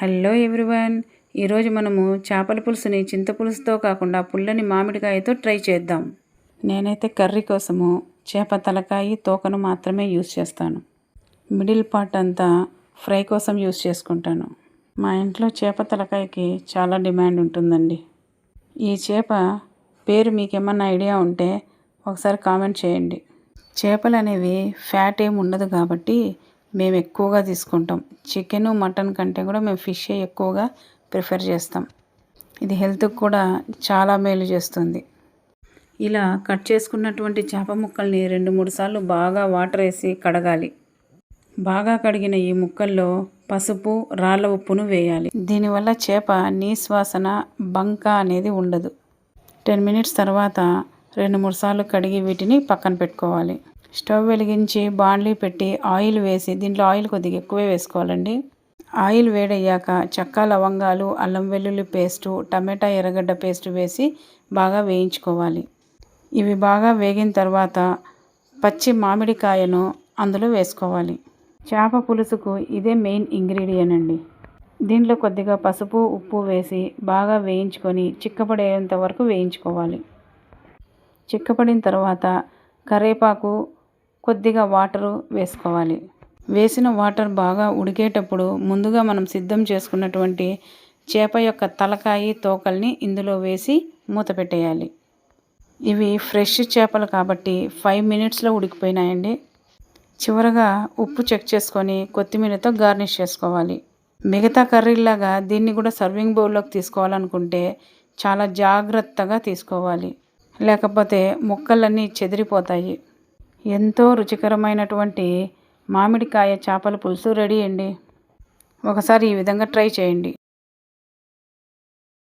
Hello everyone, ఈరోజు మనము చేపల పులుసుని చింతపులుసుతో కాకుండా పుల్లని మామిడికాయతో ట్రై చేద్దాం. నేనైతే కర్రీ కోసము చేప తలకాయ తోకను మాత్రమే యూస్ చేస్తాను. మిడిల్ పార్ట్ అంతా ఫ్రై కోసం యూస్ చేసుకుంటాను. మా ఇంట్లో చేప తలకాయకి చాలా డిమాండ్ ఉంటుందండి. ఈ చేప పేరు మీకేమన్నా ఐడియా ఉంటే ఒకసారి కామెంట్ చేయండి. చేపలు అనేవి ఫ్యాట్ ఏమి ఉండదు కాబట్టి మేము ఎక్కువగా తీసుకుంటాం. చికెన్ మటన్ కంటే కూడా మేము ఫిష్ ఎక్కువగా ప్రిఫర్ చేస్తాం. ఇది హెల్త్కి కూడా చాలా మేలు చేస్తుంది. ఇలా కట్ చేసుకున్నటువంటి చేప ముక్కల్ని 2-3 సార్లు బాగా వాటర్ వేసి కడగాలి. బాగా కడిగిన ఈ ముక్కల్లో పసుపు, రాళ్ళ ఉప్పును వేయాలి. దీనివల్ల చేప నీశ్వాసన, బంక అనేది ఉండదు. 10 మినిట్స్ తర్వాత 2-3 సార్లు కడిగి వీటిని పక్కన పెట్టుకోవాలి. స్టవ్ వెలిగించి బాండ్లీ పెట్టి ఆయిల్ వేసి, దీంట్లో ఆయిల్ కొద్దిగా ఎక్కువే వేసుకోవాలండి. ఆయిల్ వేడయ్యాక చెక్క, లవంగాలు, అల్లం వెల్లుల్లి పేస్టు, టమాటా ఎర్రగడ్డ పేస్టు వేసి బాగా వేయించుకోవాలి. ఇవి బాగా వేగిన తర్వాత పచ్చి మామిడికాయను అందులో వేసుకోవాలి. చేప పులుసుకు ఇదే మెయిన్ ఇంగ్రీడియంట్ అండి. దీంట్లో కొద్దిగా పసుపు, ఉప్పు వేసి బాగా వేయించుకొని చిక్కపడేంత వరకు వేయించుకోవాలి. చిక్కపడిన తర్వాత కరివేపాకు, కొద్దిగా వాటరు వేసుకోవాలి. వేసిన వాటర్ బాగా ఉడికేటప్పుడు ముందుగా మనం సిద్ధం చేసుకున్నటువంటి చేప యొక్క తలకాయ, తోకల్ని ఇందులో వేసి మూత పెట్టేయాలి. ఇవి ఫ్రెష్ చేపలు కాబట్టి 5 మినిట్స్లో ఉడికిపోయినాయండి. చివరగా ఉప్పు చెక్ చేసుకొని కొత్తిమీరతో గార్నిష్ చేసుకోవాలి. మిగతా కర్రీలాగా దీన్ని కూడా సర్వింగ్ బౌల్లోకి తీసుకోవాలనుకుంటే చాలా జాగ్రత్తగా తీసుకోవాలి, లేకపోతే ముక్కలన్నీ చెదిరిపోతాయి. ఎంతో రుచికరమైనటువంటి మామిడికాయ చేపల పులుసు రెడీ అండి. ఒకసారి ఈ విధంగా ట్రై చేయండి.